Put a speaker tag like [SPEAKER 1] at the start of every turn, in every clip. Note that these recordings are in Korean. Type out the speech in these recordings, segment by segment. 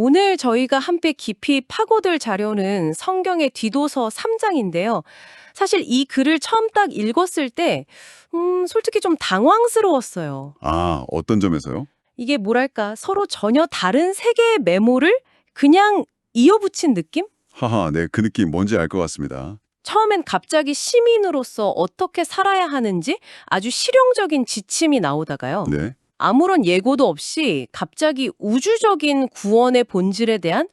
[SPEAKER 1] 오늘 저희가 함께 깊이 파고들 자료는 성경의 디도서 3장인데요. 사실 이 글을 처음 딱 읽었을 때, 솔직히 좀 당황스러웠어요.
[SPEAKER 2] 아, 어떤 점에서요?
[SPEAKER 1] 이게 뭐랄까, 서로 전혀 다른 세계의 메모를 그냥 이어붙인 느낌?
[SPEAKER 2] 하하, 네, 그 느낌 뭔지 알 것 같습니다.
[SPEAKER 1] 처음엔 갑자기 시민으로서 어떻게 살아야 하는지 아주 실용적인 지침이 나오다가요.
[SPEAKER 2] 네,
[SPEAKER 1] 아무런 예고도 없이 갑자기 우주적인 구원의 본질에 대한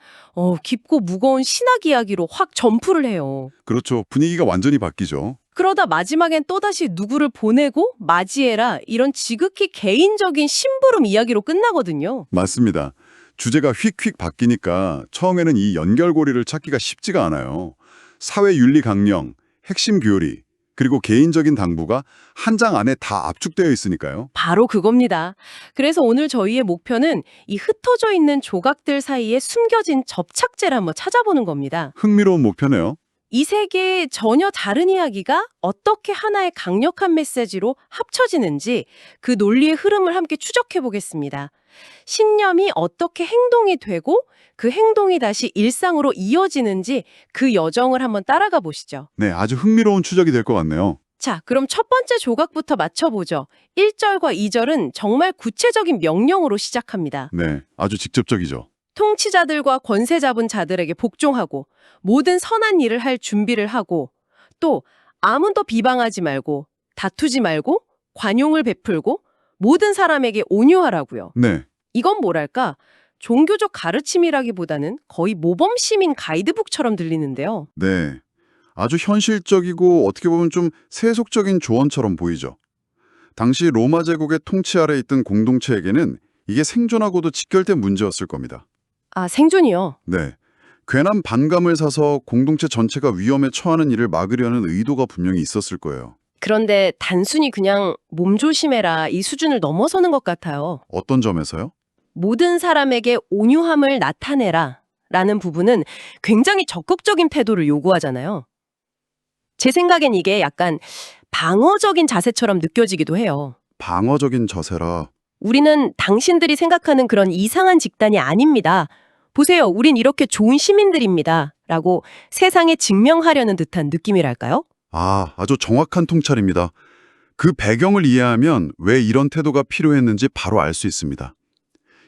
[SPEAKER 1] 깊고 무거운 신학 이야기로 확 점프를 해요.
[SPEAKER 2] 그렇죠. 분위기가 완전히 바뀌죠.
[SPEAKER 1] 그러다 마지막엔 또다시 누구를 보내고 맞이해라 이런 지극히 개인적인 심부름 이야기로 끝나거든요.
[SPEAKER 2] 맞습니다. 주제가 휙휙 바뀌니까 처음에는 이 연결고리를 찾기가 쉽지가 않아요. 사회윤리 강령, 핵심 교리, 그리고 개인적인 당부가 한 장 안에 다 압축되어 있으니까요.
[SPEAKER 1] 바로 그겁니다. 그래서 오늘 저희의 목표는 이 흩어져 있는 조각들 사이에 숨겨진 접착제를 한번 찾아보는 겁니다.
[SPEAKER 2] 흥미로운 목표네요.
[SPEAKER 1] 이 세계의 전혀 다른 이야기가 어떻게 하나의 강력한 메시지로 합쳐지는지 그 논리의 흐름을 함께 추적해 보겠습니다. 신념이 어떻게 행동이 되고 그 행동이 다시 일상으로 이어지는지 그 여정을 한번 따라가 보시죠.
[SPEAKER 2] 네, 아주 흥미로운 추적이 될 것 같네요.
[SPEAKER 1] 자, 그럼 첫 번째 조각부터 맞춰보죠. 1절과 2절은 정말 구체적인 명령으로 시작합니다.
[SPEAKER 2] 네, 아주 직접적이죠.
[SPEAKER 1] 통치자들과 권세 잡은 자들에게 복종하고 모든 선한 일을 할 준비를 하고 또 아무도 비방하지 말고 다투지 말고 관용을 베풀고 모든 사람에게 온유하라고요.
[SPEAKER 2] 네,
[SPEAKER 1] 이건 뭐랄까? 종교적 가르침이라기보다는 거의 모범 시민 가이드북처럼 들리는데요.
[SPEAKER 2] 네. 아주 현실적이고 어떻게 보면 좀 세속적인 조언처럼 보이죠. 당시 로마 제국의 통치 아래 있던 공동체에게는 이게 생존하고도 직결된 문제였을 겁니다.
[SPEAKER 1] 아, 생존이요?
[SPEAKER 2] 네. 괜한 반감을 사서 공동체 전체가 위험에 처하는 일을 막으려는 의도가 분명히 있었을 거예요.
[SPEAKER 1] 그런데 단순히 그냥 몸 조심해라 이 수준을 넘어서는 것 같아요.
[SPEAKER 2] 어떤 점에서요?
[SPEAKER 1] 모든 사람에게 온유함을 나타내라 라는 부분은 굉장히 적극적인 태도를 요구하잖아요. 제 생각엔 이게 약간 방어적인 자세처럼 느껴지기도 해요.
[SPEAKER 2] 방어적인 자세라.
[SPEAKER 1] 우리는 당신들이 생각하는 그런 이상한 집단이 아닙니다. 보세요, 우린 이렇게 좋은 시민들입니다. 라고 세상에 증명하려는 듯한 느낌이랄까요?
[SPEAKER 2] 아, 아주 정확한 통찰입니다. 그 배경을 이해하면 왜 이런 태도가 필요했는지 바로 알 수 있습니다.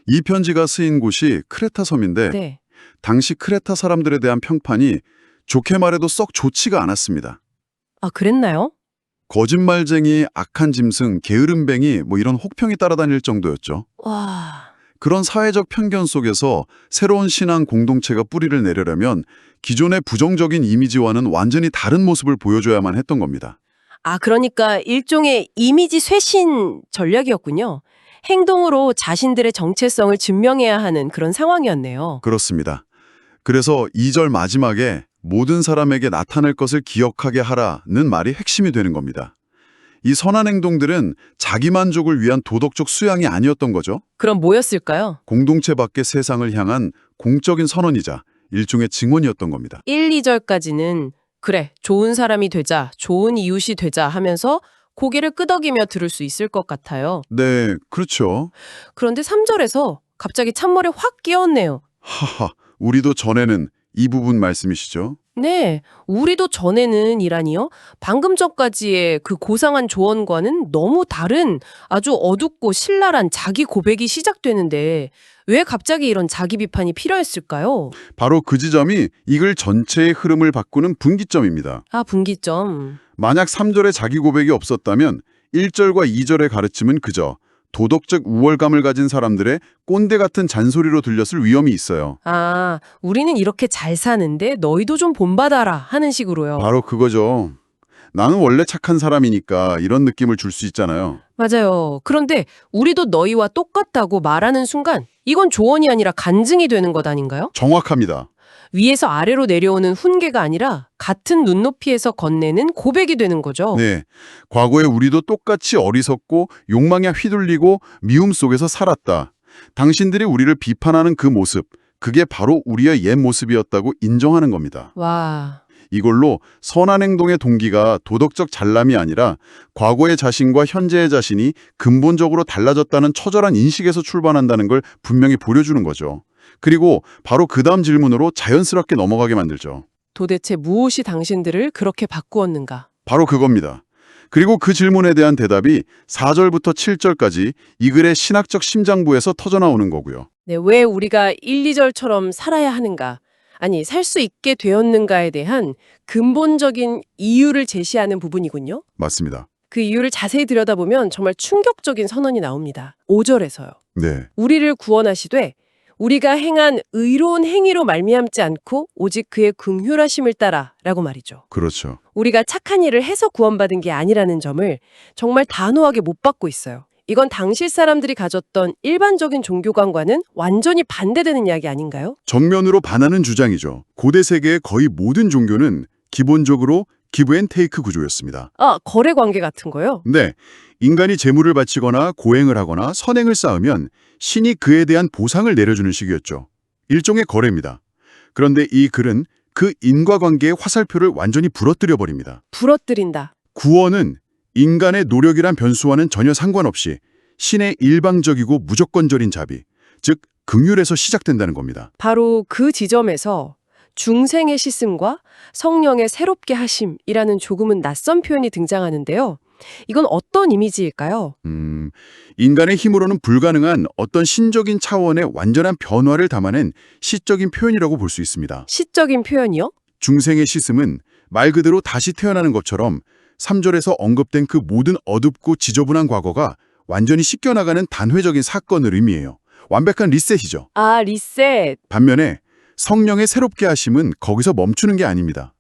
[SPEAKER 2] 이 편지가 쓰인 곳이 크레타 섬인데
[SPEAKER 1] 네.
[SPEAKER 2] 당시 크레타 사람들에 대한 평판이 좋게 말해도 썩 좋지가 않았습니다.
[SPEAKER 1] 아, 그랬나요?
[SPEAKER 2] 거짓말쟁이, 악한 짐승, 게으름뱅이 이런 혹평이 따라다닐 정도였죠.
[SPEAKER 1] 와...
[SPEAKER 2] 그런 사회적 편견 속에서 새로운 신앙 공동체가 뿌리를 내려려면 기존의 부정적인 이미지와는 완전히 다른 모습을 보여줘야만 했던 겁니다.
[SPEAKER 1] 아, 그러니까 일종의 이미지 쇄신 전략이었군요. 행동으로 자신들의 정체성을 증명해야 하는 그런 상황이었네요.
[SPEAKER 2] 그렇습니다. 그래서 2절 마지막에 모든 사람에게 나타낼 것을 기억하게 하라는 말이 핵심이 되는 겁니다. 이 선한 행동들은 자기 만족을 위한 도덕적 수양이 아니었던 거죠.
[SPEAKER 1] 그럼 뭐였을까요?
[SPEAKER 2] 공동체 밖의 세상을 향한 공적인 선언이자 일종의 증언이었던 겁니다.
[SPEAKER 1] 1, 2절까지는 그래, 좋은 사람이 되자, 좋은 이웃이 되자 하면서 고개를 끄덕이며 들을 수 있을 것 같아요.
[SPEAKER 2] 네, 그렇죠.
[SPEAKER 1] 그런데 3절에서 갑자기 찬물에 확 끼었네요.
[SPEAKER 2] 하하, 우리도 전에는 이 부분 말씀이시죠?
[SPEAKER 1] 네, 우리도 전에는 이라니요. 방금 전까지의 그 고상한 조언과는 너무 다른 아주 어둡고 신랄한 자기 고백이 시작되는데 왜 갑자기 이런 자기 비판이 필요했을까요?
[SPEAKER 2] 바로 그 지점이 이 글 전체의 흐름을 바꾸는 분기점입니다.
[SPEAKER 1] 아, 분기점.
[SPEAKER 2] 만약 3절에 자기 고백이 없었다면 1절과 2절의 가르침은 그저 도덕적 우월감을 가진 사람들의 꼰대 같은 잔소리로 들렸을 위험이 있어요.
[SPEAKER 1] 아, 우리는 이렇게 잘 사는데 너희도 좀 본받아라 하는 식으로요.
[SPEAKER 2] 바로 그거죠. 나는 원래 착한 사람이니까 이런 느낌을 줄 수 있잖아요.
[SPEAKER 1] 맞아요. 그런데 우리도 너희와 똑같다고 말하는 순간 이건 조언이 아니라 간증이 되는 것 아닌가요?
[SPEAKER 2] 정확합니다.
[SPEAKER 1] 위에서 아래로 내려오는 훈계가 아니라 같은 눈높이에서 건네는 고백이 되는 거죠.
[SPEAKER 2] 네, 과거에 우리도 똑같이 어리석고 욕망에 휘둘리고 미움 속에서 살았다. 당신들이 우리를 비판하는 그 모습, 그게 바로 우리의 옛 모습이었다고 인정하는 겁니다.
[SPEAKER 1] 와,
[SPEAKER 2] 이걸로 선한 행동의 동기가 도덕적 잘남이 아니라 과거의 자신과 현재의 자신이 근본적으로 달라졌다는 처절한 인식에서 출발한다는 걸 분명히 보여주는 거죠. 그리고 바로 그 다음 질문으로 자연스럽게 넘어가게 만들죠.
[SPEAKER 1] 도대체 무엇이 당신들을 그렇게 바꾸었는가?
[SPEAKER 2] 바로 그겁니다. 그리고 그 질문에 대한 대답이 4절부터 7절까지 이 글의 신학적 심장부에서 터져나오는 거고요.
[SPEAKER 1] 네, 왜 우리가 1, 2절처럼 살아야 하는가? 아니, 살 수 있게 되었는가에 대한 근본적인 이유를 제시하는 부분이군요.
[SPEAKER 2] 맞습니다.
[SPEAKER 1] 그 이유를 자세히 들여다보면 정말 충격적인 선언이 나옵니다. 5절에서요.
[SPEAKER 2] 네,
[SPEAKER 1] 우리를 구원하시되 우리가 행한 의로운 행위로 말미암지 않고 오직 그의 긍휼하심을 따라 라고 말이죠.
[SPEAKER 2] 그렇죠.
[SPEAKER 1] 우리가 착한 일을 해서 구원받은 게 아니라는 점을 정말 단호하게 못 받고 있어요. 이건 당시 사람들이 가졌던 일반적인 종교관과는 완전히 반대되는 이야기 아닌가요?
[SPEAKER 2] 정면으로 반하는 주장이죠. 고대 세계의 거의 모든 종교는 기본적으로 기브 앤 테이크 구조였습니다.
[SPEAKER 1] 아, 거래 관계 같은 거요?
[SPEAKER 2] 네, 인간이 재물을 바치거나 고행을 하거나 선행을 쌓으면 신이 그에 대한 보상을 내려주는 식이었죠. 일종의 거래입니다. 그런데 이 글은 그 인과관계의 화살표를 완전히 부러뜨려 버립니다.
[SPEAKER 1] 부러뜨린다.
[SPEAKER 2] 구원은 인간의 노력이란 변수와는 전혀 상관없이 신의 일방적이고 무조건적인 자비, 즉 긍휼에서 시작된다는 겁니다.
[SPEAKER 1] 바로 그 지점에서 중생의 씻음과 성령의 새롭게 하심이라는 조금은 낯선 표현이 등장하는데요. 이건 어떤 이미지일까요?
[SPEAKER 2] 인간의 힘으로는 불가능한 어떤 신적인 차원의 완전한 변화를 담아낸 시적인 표현이라고 볼 수 있습니다.
[SPEAKER 1] 시적인 표현이요?
[SPEAKER 2] 중생의 씻음은 말 그대로 다시 태어나는 것처럼 3절에서 언급된 그 모든 어둡고 지저분한 과거가 완전히 씻겨나가는 단회적인 사건을 의미해요. 완벽한 리셋이죠.
[SPEAKER 1] 아, 리셋.
[SPEAKER 2] 반면에 성령의 새롭게 하심은 거기서 멈추는 게 아닙니다.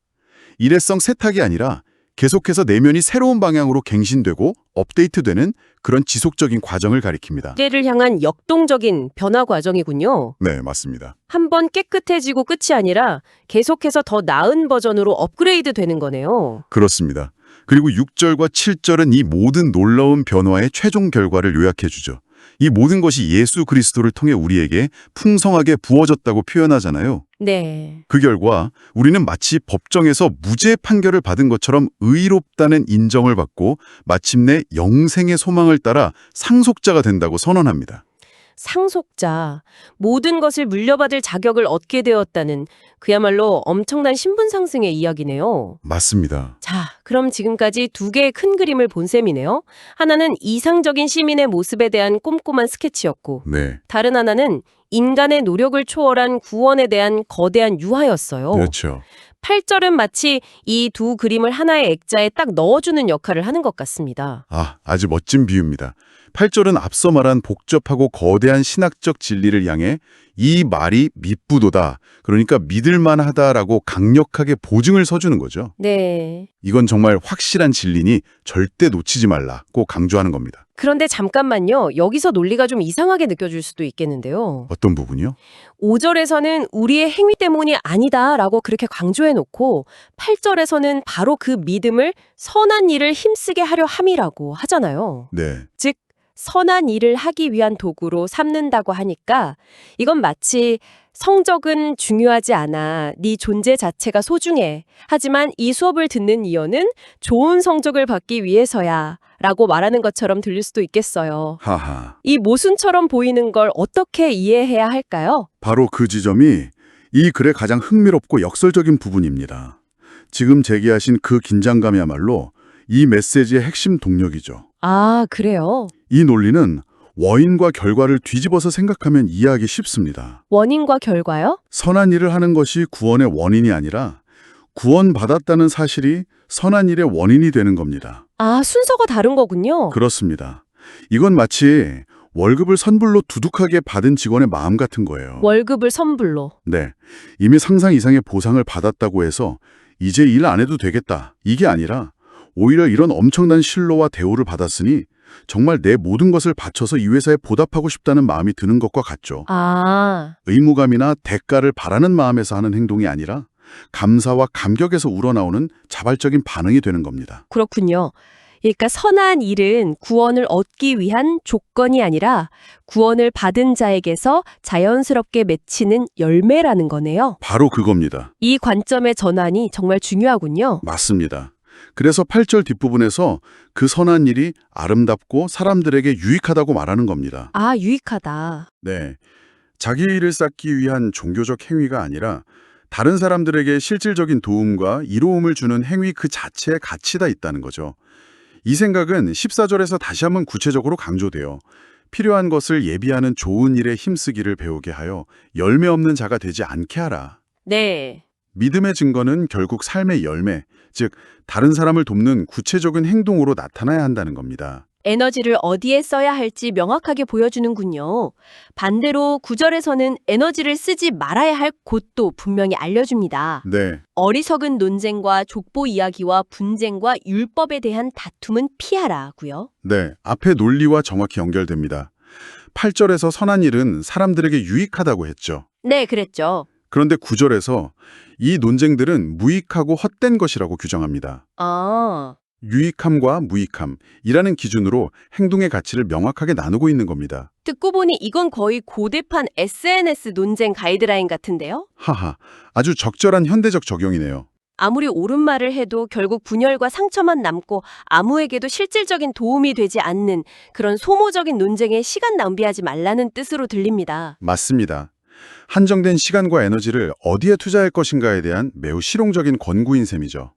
[SPEAKER 2] 일회성 세탁이 아니라 계속해서 내면이 새로운 방향으로 갱신되고 업데이트되는 그런 지속적인 과정을 가리킵니다.
[SPEAKER 1] 때를 향한 역동적인 변화 과정이군요.
[SPEAKER 2] 네, 맞습니다.
[SPEAKER 1] 한번 깨끗해지고 끝이 아니라 계속해서 더 나은 버전으로 업그레이드 되는 거네요.
[SPEAKER 2] 그렇습니다. 그리고 6절과 7절은 이 모든 놀라운 변화의 최종 결과를 요약해 주죠. 이 모든 것이 예수 그리스도를 통해 우리에게 풍성하게 부어졌다고 표현하잖아요.
[SPEAKER 1] 네.
[SPEAKER 2] 그 결과 우리는 마치 법정에서 무죄 판결을 받은 것처럼 의롭다는 인정을 받고 마침내 영생의 소망을 따라 상속자가 된다고 선언합니다.
[SPEAKER 1] 상속자, 모든 것을 물려받을 자격을 얻게 되었다는 그야말로 엄청난 신분 상승의 이야기네요.
[SPEAKER 2] 맞습니다.
[SPEAKER 1] 자, 그럼 지금까지 두 개의 큰 그림을 본 셈이네요. 하나는 이상적인 시민의 모습에 대한 꼼꼼한 스케치였고,
[SPEAKER 2] 네,
[SPEAKER 1] 다른 하나는 인간의 노력을 초월한 구원에 대한 거대한 유화였어요.
[SPEAKER 2] 그렇죠.
[SPEAKER 1] 8절은 마치 이 두 그림을 하나의 액자에 딱 넣어주는 역할을 하는 것 같습니다.
[SPEAKER 2] 아주 멋진 비유입니다. 8절은 앞서 말한 복잡하고 거대한 신학적 진리를 향해 이 말이 믿부도다, 그러니까 믿을만하다라고 강력하게 보증을 서주는 거죠.
[SPEAKER 1] 네.
[SPEAKER 2] 이건 정말 확실한 진리니 절대 놓치지 말라고 강조하는 겁니다.
[SPEAKER 1] 그런데 잠깐만요. 여기서 논리가 좀 이상하게 느껴질 수도 있겠는데요.
[SPEAKER 2] 어떤 부분이요?
[SPEAKER 1] 5절에서는 우리의 행위 때문이 아니다라고 그렇게 강조해놓고 8절에서는 바로 그 믿음을 선한 일을 힘쓰게 하려 함이라고 하잖아요.
[SPEAKER 2] 네,
[SPEAKER 1] 즉 선한 일을 하기 위한 도구로 삼는다고 하니까 이건 마치 성적은 중요하지 않아. 네 존재 자체가 소중해. 하지만 이 수업을 듣는 이유는 좋은 성적을 받기 위해서야 라고 말하는 것처럼 들릴 수도 있겠어요.
[SPEAKER 2] 하하.
[SPEAKER 1] 이 모순처럼 보이는 걸 어떻게 이해해야 할까요?
[SPEAKER 2] 바로 그 지점이 이 글의 가장 흥미롭고 역설적인 부분입니다. 지금 제기하신 그 긴장감이야말로 이 메시지의 핵심 동력이죠.
[SPEAKER 1] 아, 그래요?
[SPEAKER 2] 이 논리는 원인과 결과를 뒤집어서 생각하면 이해하기 쉽습니다.
[SPEAKER 1] 원인과 결과요?
[SPEAKER 2] 선한 일을 하는 것이 구원의 원인이 아니라 구원받았다는 사실이 선한 일의 원인이 되는 겁니다.
[SPEAKER 1] 아, 순서가 다른 거군요.
[SPEAKER 2] 그렇습니다. 이건 마치 월급을 선불로 두둑하게 받은 직원의 마음 같은 거예요.
[SPEAKER 1] 월급을 선불로.
[SPEAKER 2] 네, 이미 상상 이상의 보상을 받았다고 해서 이제 일 안 해도 되겠다, 이게 아니라 오히려 이런 엄청난 신로와 대우를 받았으니 정말 내 모든 것을 바쳐서 이 회사에 보답하고 싶다는 마음이 드는 것과 같죠.
[SPEAKER 1] 아,
[SPEAKER 2] 의무감이나 대가를 바라는 마음에서 하는 행동이 아니라 감사와 감격에서 우러나오는 자발적인 반응이 되는 겁니다.
[SPEAKER 1] 그렇군요. 그러니까 선한 일은 구원을 얻기 위한 조건이 아니라 구원을 받은 자에게서 자연스럽게 맺히는 열매라는 거네요.
[SPEAKER 2] 바로 그겁니다.
[SPEAKER 1] 이 관점의 전환이 정말 중요하군요.
[SPEAKER 2] 맞습니다. 그래서 8절 뒷부분에서 그 선한 일이 아름답고 사람들에게 유익하다고 말하는 겁니다.
[SPEAKER 1] 아, 유익하다.
[SPEAKER 2] 네.
[SPEAKER 3] 자기 일을 쌓기 위한 종교적 행위가 아니라 다른 사람들에게 실질적인 도움과 이로움을 주는 행위 그 자체에 가치가 있다는 거죠. 이 생각은 14절에서 다시 한번 구체적으로 강조돼요. 필요한 것을 예비하는 좋은 일에 힘쓰기를 배우게 하여 열매 없는 자가 되지 않게 하라.
[SPEAKER 1] 네.
[SPEAKER 3] 믿음의 증거는 결국 삶의 열매, 즉 다른 사람을 돕는 구체적인 행동으로 나타나야 한다는 겁니다.
[SPEAKER 1] 에너지를 어디에 써야 할지 명확하게 보여주는군요. 반대로 9절에서는 에너지를 쓰지 말아야 할 곳도 분명히 알려줍니다.
[SPEAKER 3] 네,
[SPEAKER 1] 어리석은 논쟁과 족보 이야기와 분쟁과 율법에 대한 다툼은 피하라고요.
[SPEAKER 3] 네, 앞에 논리와 정확히 연결됩니다. 8절에서 선한 일은 사람들에게 유익하다고 했죠.
[SPEAKER 1] 네, 그랬죠.
[SPEAKER 3] 그런데 9절에서 이 논쟁들은 무익하고 헛된 것이라고 규정합니다.
[SPEAKER 1] 아,
[SPEAKER 3] 유익함과 무익함이라는 기준으로 행동의 가치를 명확하게 나누고 있는 겁니다.
[SPEAKER 1] 듣고 보니 이건 거의 고대판 SNS 논쟁 가이드라인 같은데요?
[SPEAKER 3] 하하, 아주 적절한 현대적 적용이네요.
[SPEAKER 1] 아무리 옳은 말을 해도 결국 분열과 상처만 남고 아무에게도 실질적인 도움이 되지 않는 그런 소모적인 논쟁에 시간 낭비하지 말라는 뜻으로 들립니다.
[SPEAKER 3] 맞습니다. 한정된 시간과 에너지를 어디에 투자할 것인가에 대한 매우 실용적인 권고인 셈이죠.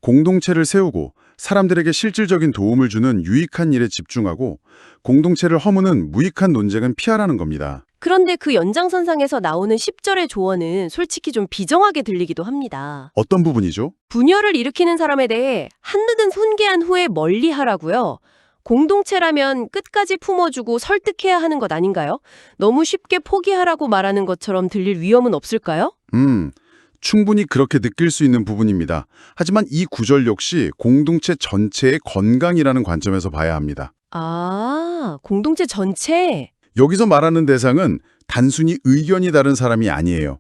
[SPEAKER 3] 공동체를 세우고 사람들에게 실질적인 도움을 주는 유익한 일에 집중하고 공동체를 허무는 무익한 논쟁은 피하라는 겁니다.
[SPEAKER 1] 그런데 그 연장선상에서 나오는 10절의 조언은 솔직히 좀 비정하게 들리기도 합니다.
[SPEAKER 3] 어떤 부분이죠?
[SPEAKER 1] 분열을 일으키는 사람에 대해 한눈은 훈계한 후에 멀리하라고요. 공동체라면 끝까지 품어주고 설득해야 하는 것 아닌가요? 너무 쉽게 포기하라고 말하는 것처럼 들릴 위험은 없을까요?
[SPEAKER 3] 충분히 그렇게 느낄 수 있는 부분입니다. 하지만 이 구절 역시 공동체 전체의 건강이라는 관점에서 봐야 합니다.
[SPEAKER 1] 아, 공동체 전체?
[SPEAKER 3] 여기서 말하는 대상은 단순히 의견이 다른 사람이 아니에요.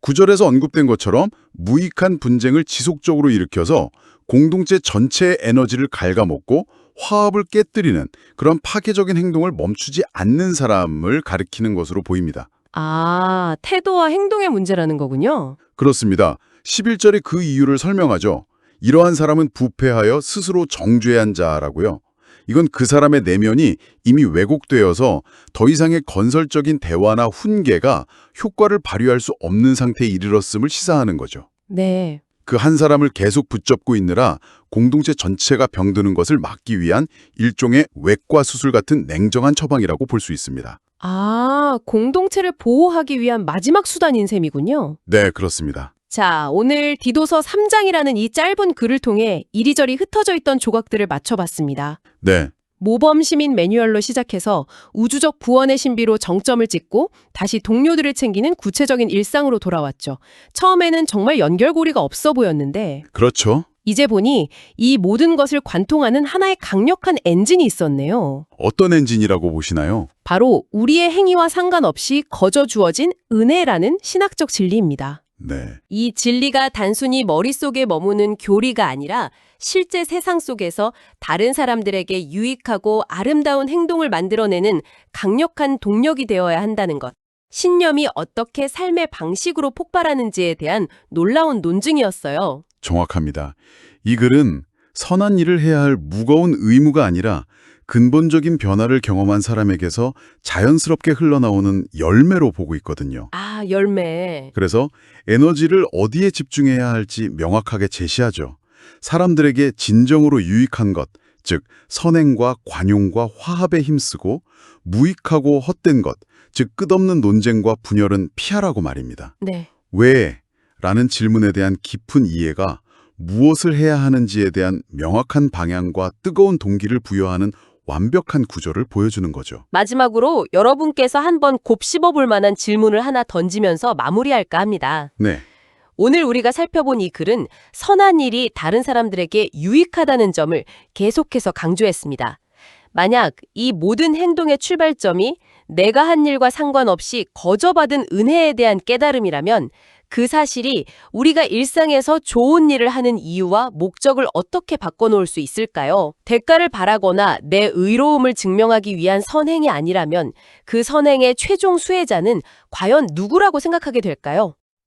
[SPEAKER 3] 구절에서 언급된 것처럼 무익한 분쟁을 지속적으로 일으켜서 공동체 전체의 에너지를 갉아먹고 화합을 깨뜨리는 그런 파괴적인 행동을 멈추지 않는 사람을 가리키는 것으로 보입니다.
[SPEAKER 1] 아, 태도와 행동의 문제라는 거군요.
[SPEAKER 3] 그렇습니다. 11절에 그 이유를 설명하죠. 이러한 사람은 부패하여 스스로 정죄한 자라고요. 이건 그 사람의 내면이 이미 왜곡되어서 더 이상의 건설적인 대화나 훈계가 효과를 발휘할 수 없는 상태에 이르렀음을 시사하는 거죠.
[SPEAKER 1] 네.
[SPEAKER 3] 그 한 사람을 계속 붙잡고 있느라 공동체 전체가 병드는 것을 막기 위한 일종의 외과 수술 같은 냉정한 처방이라고 볼 수 있습니다.
[SPEAKER 1] 아, 공동체를 보호하기 위한 마지막 수단인 셈이군요.
[SPEAKER 3] 네, 그렇습니다.
[SPEAKER 1] 자, 오늘 디도서 3장이라는 이 짧은 글을 통해 이리저리 흩어져 있던 조각들을 맞춰봤습니다.
[SPEAKER 3] 네,
[SPEAKER 1] 모범 시민 매뉴얼로 시작해서 우주적 구원의 신비로 정점을 찍고 다시 동료들을 챙기는 구체적인 일상으로 돌아왔죠. 처음에는 정말 연결고리가 없어 보였는데
[SPEAKER 3] 그렇죠.
[SPEAKER 1] 이제 보니 이 모든 것을 관통하는 하나의 강력한 엔진이 있었네요.
[SPEAKER 3] 어떤 엔진이라고 보시나요?
[SPEAKER 1] 바로 우리의 행위와 상관없이 거저 주어진 은혜라는 신학적 진리입니다.
[SPEAKER 3] 네,
[SPEAKER 1] 이 진리가 단순히 머릿속에 머무는 교리가 아니라 실제 세상 속에서 다른 사람들에게 유익하고 아름다운 행동을 만들어내는 강력한 동력이 되어야 한다는 것. 신념이 어떻게 삶의 방식으로 폭발하는지에 대한 놀라운 논증이었어요.
[SPEAKER 3] 정확합니다. 이 글은 선한 일을 해야 할 무거운 의무가 아니라 근본적인 변화를 경험한 사람에게서 자연스럽게 흘러나오는 열매로 보고 있거든요.
[SPEAKER 1] 아, 열매.
[SPEAKER 3] 그래서 에너지를 어디에 집중해야 할지 명확하게 제시하죠. 사람들에게 진정으로 유익한 것, 즉 선행과 관용과 화합에 힘쓰고 무익하고 헛된 것, 즉 끝없는 논쟁과 분열은 피하라고 말입니다.
[SPEAKER 1] 네.
[SPEAKER 3] 왜? 라는 질문에 대한 깊은 이해가 무엇을 해야 하는지에 대한 명확한 방향과 뜨거운 동기를 부여하는 완벽한 구조를 보여주는 거죠.
[SPEAKER 1] 마지막으로 여러분께서 한번 곱씹어 볼 만한 질문을 하나 던지면서 마무리할까 합니다.
[SPEAKER 3] 네,
[SPEAKER 1] 오늘 우리가 살펴본 이 글은 선한 일이 다른 사람들에게 유익하다는 점을 계속해서 강조했습니다. 만약 이 모든 행동의 출발점이 내가 한 일과 상관없이 거저받은 은혜에 대한 깨달음이라면 그 사실이 우리가 일상에서 좋은 일을 하는 이유와 목적을 어떻게 바꿔놓을 수 있을까요? 대가를 바라거나 내 의로움을 증명하기 위한 선행이 아니라면 그 선행의 최종 수혜자는 과연 누구라고 생각하게 될까요?